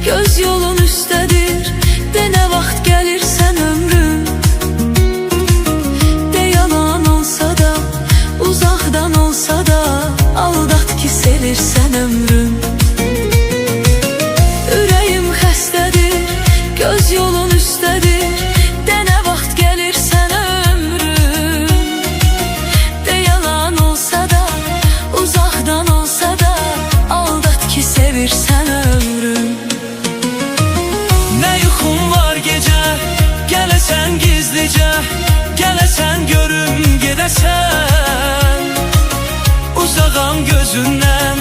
Göz yolun üstədir, de nə vaxt gəlirsən ömrüm. De yalan olsa da, uzaqdan olsa da, aldat ki sevirsən ömrüm. Ürəyim xəstədir, göz yolun üstədir, de nə vaxt gəlirsən ömrüm. De yalan olsa da, uzaqdan olsa da, aldat ki sevirsən ömrüm. Gəlesen gizlice, gəlesen görüm gedəsən. Uzağam gözündən,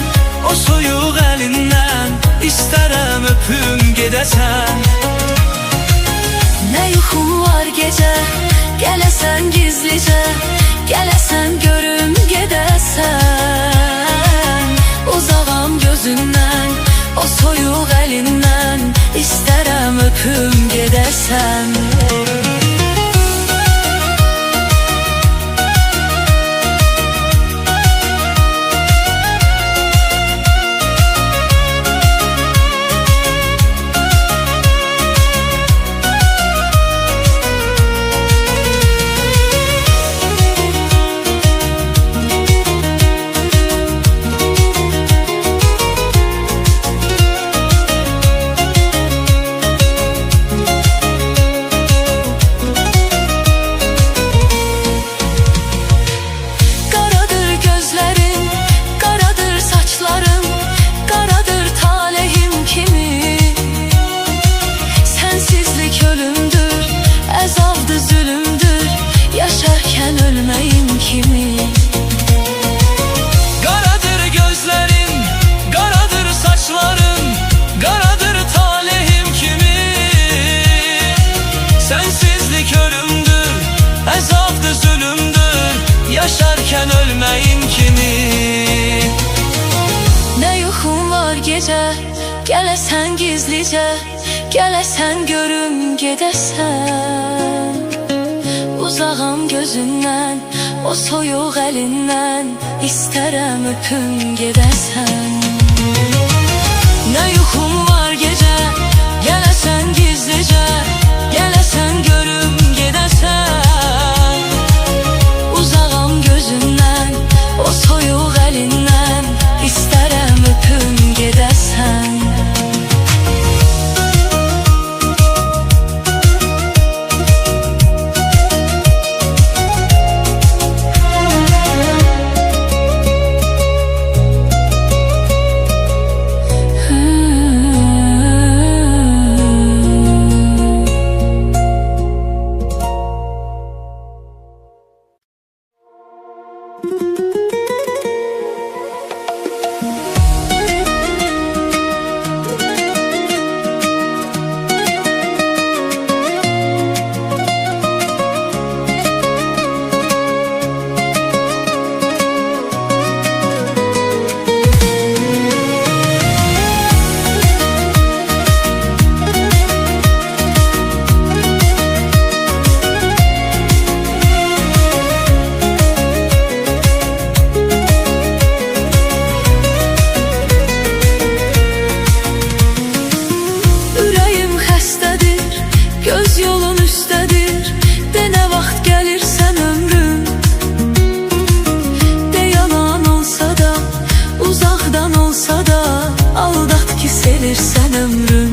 o soyuq əlindən, İstərəm öpüm gedəsən. Nə yuxum var gecə, gəlesen gizlice, gəlesen görüm gedəsən. Uzağam gözündən, o soyuq əlindən, İstərəm öpüm gedəsən. Yaşarken ölmeyim kimi. Qaradır gözlərin, qaradır saçların, qaradır talihim kimi. Sensizlik ölümdür, əzabdır zulümdür, yaşarken ölmeyim kimi. Nə yuxum var gecə, gəlesen gizlice, gəlesen görüm gedəsən. Uzağam gözündən, o soyuq əlindən, İstərəm öpüm gedəsən. Nə yuxum var gecə, gəlesen gizlicə, gəlesen görüm gedəsən. Uzağam gözündən, o soyuq əlindən, İstərəm öpüm gedəsən. Göz yolun üstədir, de nə vaxt gəlirsən ömrüm. De yalan olsa da, uzaqdan olsa da, aldat ki sevirsən ömrüm.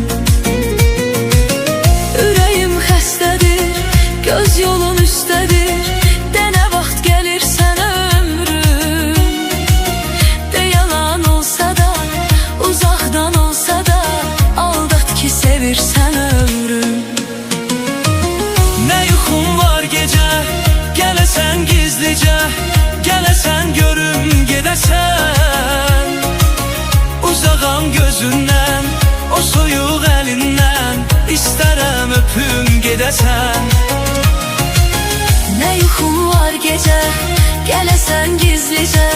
Ürəyim xəstədir, göz yolun üstədir, de nə vaxt gəlirsən ömrüm. De yalan olsa da, uzaqdan olsa da, aldat ki sevirsən ömrüm. gələsən görüm gedəsən. Uzağam gözündən, o soyuq əlindən, İstərəm öpüm gedəsən. Nə yuxum var gecə, gələsən gizlicə,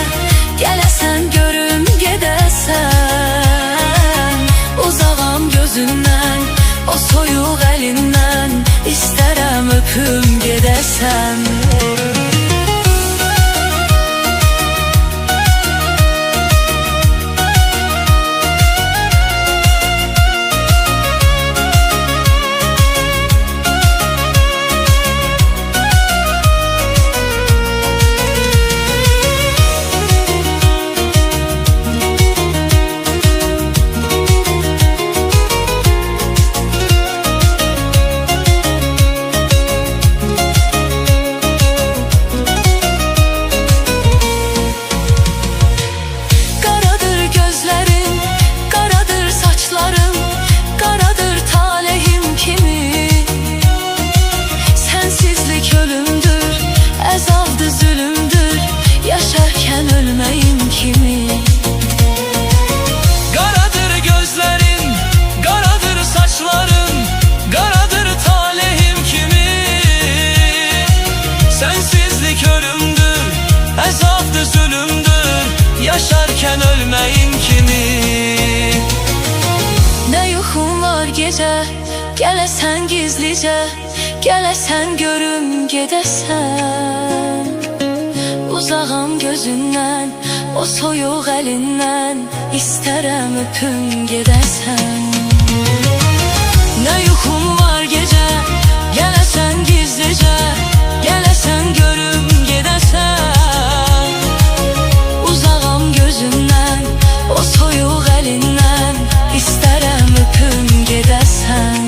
gələsən görüm gedəsən. Uzağam gözündən, o soyuq əlindən, İstərəm öpüm gedəsən. Yaşarken ölmeyim kimi. Nə yuxum var gecə, gələsən gizlicə, gələsən görüm gedəsən. Uzağam gözündən, o soyuq əlindən, İstərəm öpüm gedəsən. Nə yuxum var gecə, gələsən gizlicə, gələsən görüm gedəsən. Gözündən, o soyuq əlindən, İstərəm öpüm gedəsən.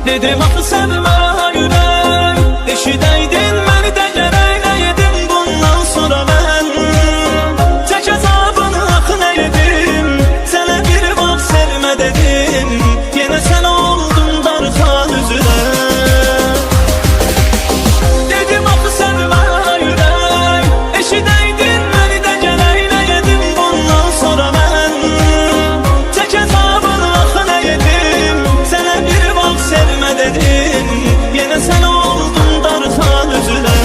Dedim axı sən mənə ürək, eşidəydin məni də gərəkləydim. Bundan sonra mən çək əzabını axı nə edim. Sənə bir vaxt sevmə dedim, yenə sən oldun darxan üzünə. Dedim axı sən mənə ürək, eşidəydin məni də gərəkləydim. Bundan sonra mən çək əzabını axı nə edim. Sənə bir vaxt sevmə dedim, yenə sən oldun darxan üzünə.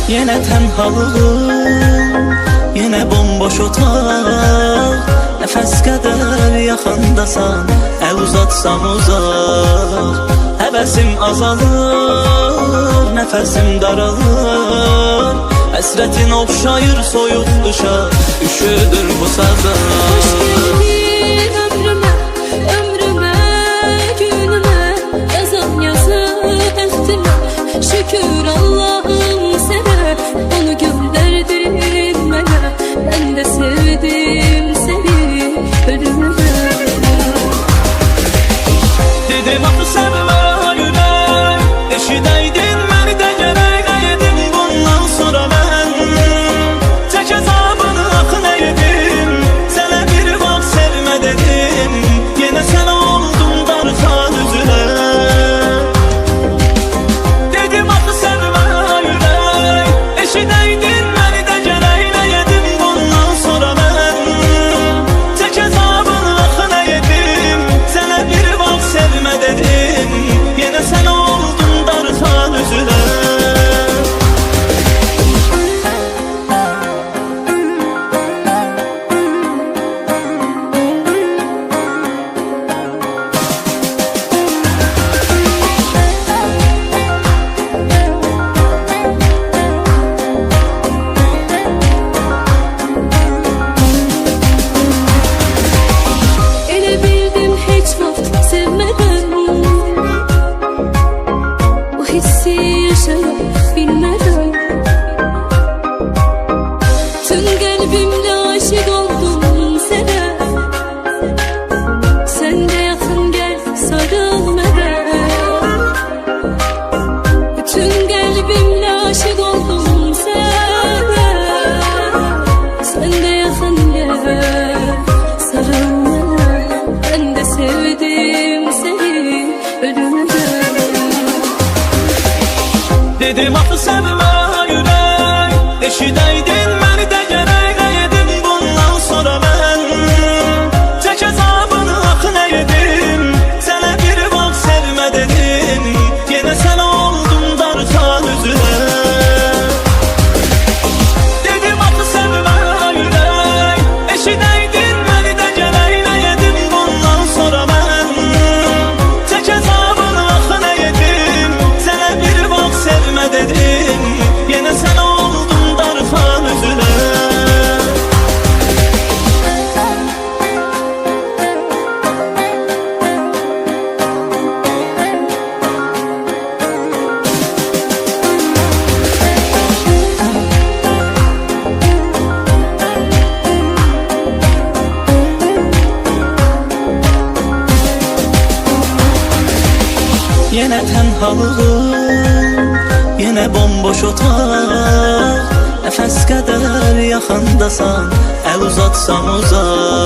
Yenə tənhalığım, yenə bomboş otaq. Nəfəs qədər yaxındasan, əl uzatsam uzaq. Həvəsim azalır, nəfəsim daralır. Həsrətin oxşayır soyuq qışa, üşüdür bu sada. Hoş geldin ömrüme, ömrüme, günüme, yazan yazı bəxtimə. Şükür Allah'ım sənə, onu göndərdin mənə. Ben de sevdim seni ölümüme. Dedim axı sevmə ürək, eşidəydin məni də gərək edim. Bundan sonra mən çək əzabını axı nə edim. Sənə bir vaxt sevmə dedim, yenə sən oldun darxan üzünə. Dedim axı sevmə ürək, eşidəydin məni də gərək edim. Bundan sonra mən çək əzabını axı nə edim. Sənə bir vaxt sevmə dedim, yenə sən oldun darxan üzünə. Elə bildim heç vaxt sevmədən, bu hissi yaşaya bilmədən. Tüm qəlbimlə aşık oldum sənə. Sən də yaxın gəl sarıl mənə. Tüm qəlbimlə aşık oldum sənə. Sən də yaxın gəl sarıl mənə. Ben de sevdim seni ölümüme. Dedim axı sevmə ürək, eşidəydin məni də gərək edim. Bundan sonra mən çək əzabını axı nə edim. Sənə bir vaxt sevmə dedim, yenə sən oldun darxan üzünə. Dedim axı sevmə ürək, eşidəydin məni də gərək edim. Bundan sonra mən çək əzabını axı nə edim. Sənə bir vaxt sevmə dedim, yenə sən oldun darxan üzünə. Yenə tənhalığım, yenə bomboş otaq. Nəfəs qədər yaxındasan, əl uzatsam uzaq.